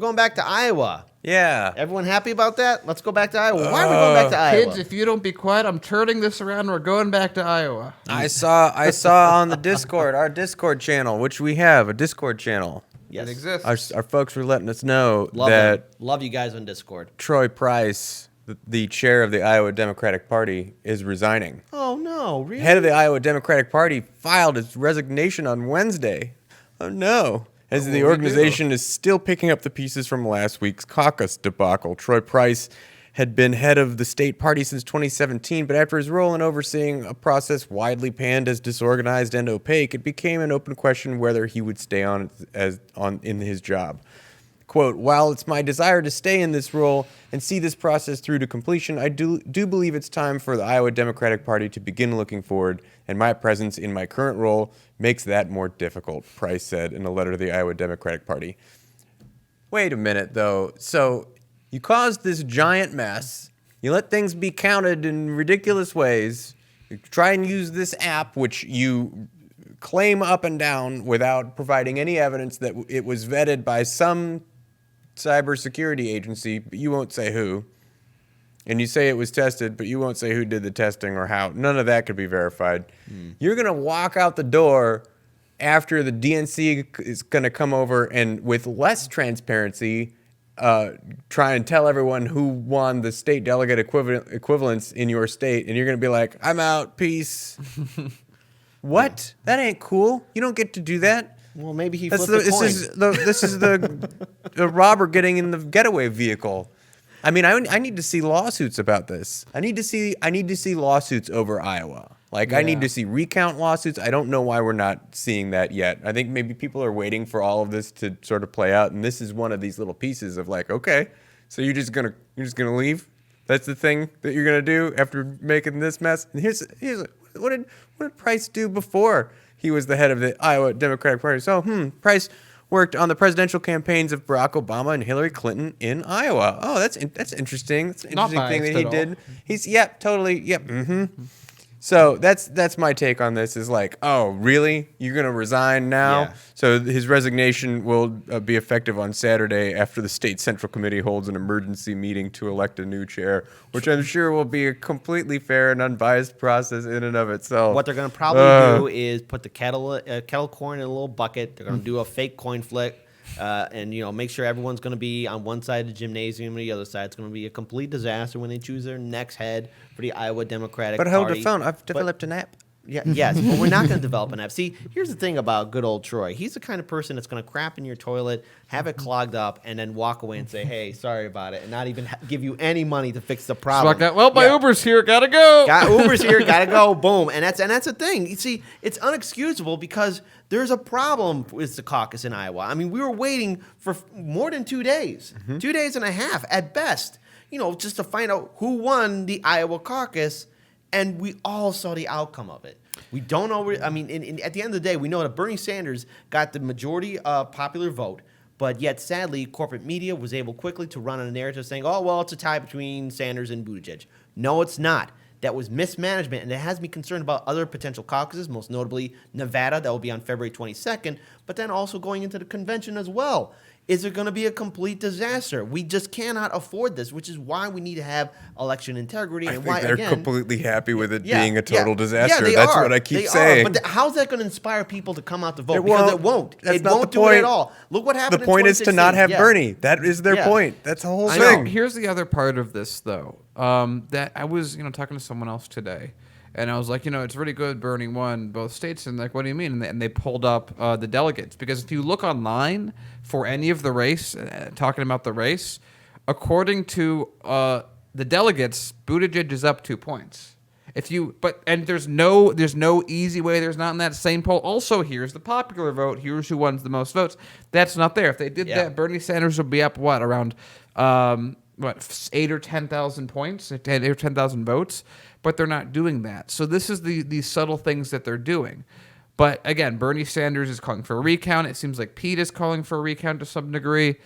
going back to Iowa. Yeah. Everyone happy about that? Let's go back to Iowa. Why are we going back to Iowa? Kids, if you don't be quiet, I'm turning this around. We're going back to Iowa. I saw on the Discord, our Discord channel, which we have a Discord channel. Yes. It exists. Our folks were letting us know Love that them. Love you guys on Discord. Troy Price, the chair of the Iowa Democratic Party, is resigning. Oh, no. Really? Head of the Iowa Democratic Party filed his resignation on Wednesday. Oh, no. As the organization is still picking up the pieces from last week's caucus debacle. Troy Price had been head of the state party since 2017, but after his role in overseeing a process widely panned as disorganized and opaque, it became an open question whether he would stay on in his job. Quote, while it's my desire to stay in this role and see this process through to completion, I do believe it's time for the Iowa Democratic Party to begin looking forward, and my presence in my current role makes that more difficult, Price said in a letter to the Iowa Democratic Party. Wait a minute, though. So you caused this giant mess. You let things be counted in ridiculous ways. You try and use this app, which you claim up and down without providing any evidence that it was vetted by some cybersecurity agency, but you won't say who. And you say it was tested, but you won't say who did the testing or how. None of that could be verified. You're going to walk out the door after the DNC is going to come over and with less transparency try and tell everyone who won the state delegate equivalents in your state, and you're going to be like, I'm out, peace. What? That ain't cool. You don't get to do that. Well, maybe he flipped the coin. This is the robber getting in the getaway vehicle. I mean, I need to see lawsuits about this. I need to see lawsuits over Iowa. Like, I need to see recount lawsuits. I don't know why we're not seeing that yet. I think maybe people are waiting for all of this to sort of play out, and this is one of these little pieces of like, okay, so you're just gonna leave? That's the thing that you're gonna do after making this mess? And here's what did Price do before he was the head of the Iowa Democratic Party? So, Price worked on the presidential campaigns of Barack Obama and Hillary Clinton in Iowa. Oh, that's interesting. That's an interesting thing that he did. He's totally. So that's my take on this is like, oh, really? You're going to resign now? Yeah. So his resignation will be effective on Saturday after the state central committee holds an emergency meeting to elect a new chair, which I'm sure will be a completely fair and unbiased process in and of itself. What they're going to probably do is put the kettle corn in a little bucket. They're going to do a fake coin flip. And make sure everyone's going to be on one side of the gymnasium, and the other side. It's going to be a complete disaster when they choose their next head for the Iowa Democratic Party. But hold the phone. I've developed an app. Yes, but we're not going to develop an app. See, here's the thing about good old Troy. He's the kind of person that's going to crap in your toilet, have it clogged up, and then walk away and say, hey, sorry about it, and not even give you any money to fix the problem. Well, my Uber's here. Gotta go. Uber's here. Gotta go. Boom. And that's the thing. You see, it's unexcusable because there's a problem with the caucus in Iowa. I mean, we were waiting for more than 2 days, 2 days and a half at best, just to find out who won the Iowa caucus. And we all saw the outcome of it. We don't know. I mean, at the end of the day, we know that Bernie Sanders got the majority popular vote, but yet, sadly, corporate media was able quickly to run on a narrative saying, oh, well, it's a tie between Sanders and Buttigieg. No, it's not. That was mismanagement, and it has me concerned about other potential caucuses, most notably Nevada, that will be on February 22nd, but then also going into the convention as well. Is it going to be a complete disaster? We just cannot afford this, which is why we need to have election integrity. I think they're completely happy with it being a total Yeah, disaster. they That's are. what I keep They saying. Are. But how's that going to inspire people to come out to vote? It Because won't. it won't. That's It not won't the do it point. at all. Look what happened The in point is to not have 2016. Bernie. That is their point. That's the whole So thing. here's the other part of this, though. That I was, talking to someone else today, and I was like, it's really good Bernie won both states, and like, what do you mean? And they pulled up the delegates, because if you look online for any of the race, talking about the race, according to the delegates, Buttigieg is up 2 points. There's no easy way. There's not in that same poll. Also, here's the popular vote. Here's who wins the most votes. That's not there. If they did that, Bernie Sanders would be up around 8 or 10,000 points, 8 or 10,000 votes. But they're not doing that. So this is these subtle things that they're doing. But again, Bernie Sanders is calling for a recount. It seems like Pete is calling for a recount to some degree.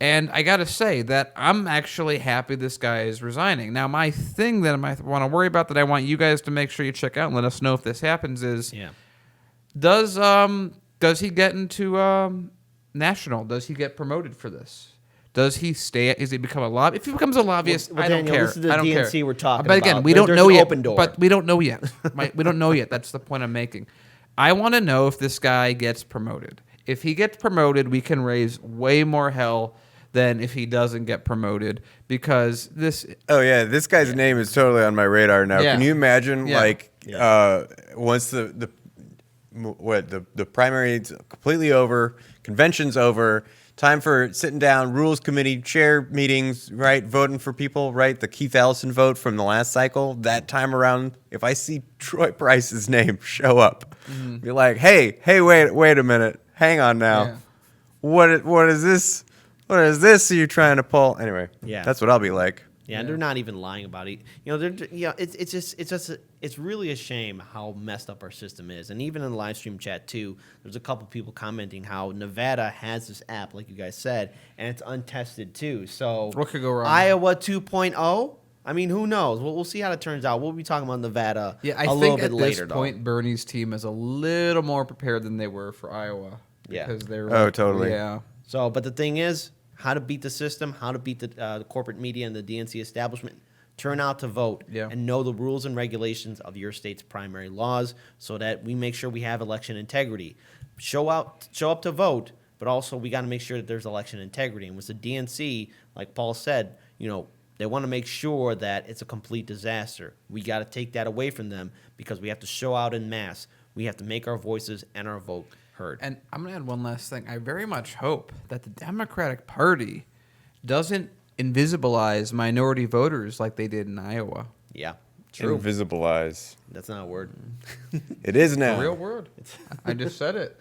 And I got to say that I'm actually happy this guy is resigning. Now, my thing that I might want to worry about that I want you guys to make sure you check out and let us know if this happens is, does he get into national? Does he get promoted for this? Does he stay? Is he become a lobbyist? If he becomes a lobbyist, Well, I don't Daniel, care. this is the I don't DNC care. we're talking but again, about. we don't There's know an yet. open door. But we don't know yet. We don't know yet. That's the point I'm making. I want to know if this guy gets promoted. If he gets promoted, we can raise way more hell than if he doesn't get promoted, because this. Oh yeah, this guy's name is totally on my radar now. Yeah. Can you imagine Yeah. once the primary's completely over, convention's over, time for sitting down, rules committee, chair meetings, right? Voting for people, right? The Keith Ellison vote from the last cycle. That time around, if I see Troy Price's name show up, be like, hey, wait a minute, hang on now, Yeah. what is this? What is this you're trying to pull? Anyway, Yeah. that's what I'll be like. Yeah, and they're not even lying about it. It's really a shame how messed up our system is. And even in the live stream chat too, there's a couple people commenting how Nevada has this app, like you guys said, and it's untested too. So What could go wrong? Iowa 2.0. I mean, who knows? We'll see how it turns out. We'll be talking about Nevada Yeah, I a little think bit at later, this point, Bernie's team is a little more prepared than they were for Iowa. Yeah. Because they're Oh, totally. Yeah. So, but the thing is, how to beat the system, how to beat the corporate media and the DNC establishment. Turn out to vote and know the rules and regulations of your state's primary laws, so that we make sure we have election integrity. Show up to vote, but also we got to make sure that there's election integrity. And with the DNC, like Paul said, they want to make sure that it's a complete disaster. We got to take that away from them, because we have to show out in mass. We have to make our voices and our vote heard. And I'm going to add one last thing. I very much hope that the Democratic Party doesn't invisibilize minority voters like they did in Iowa. Yeah, true. Invisibilize. That's not a word. It is now. A real word. I just said it.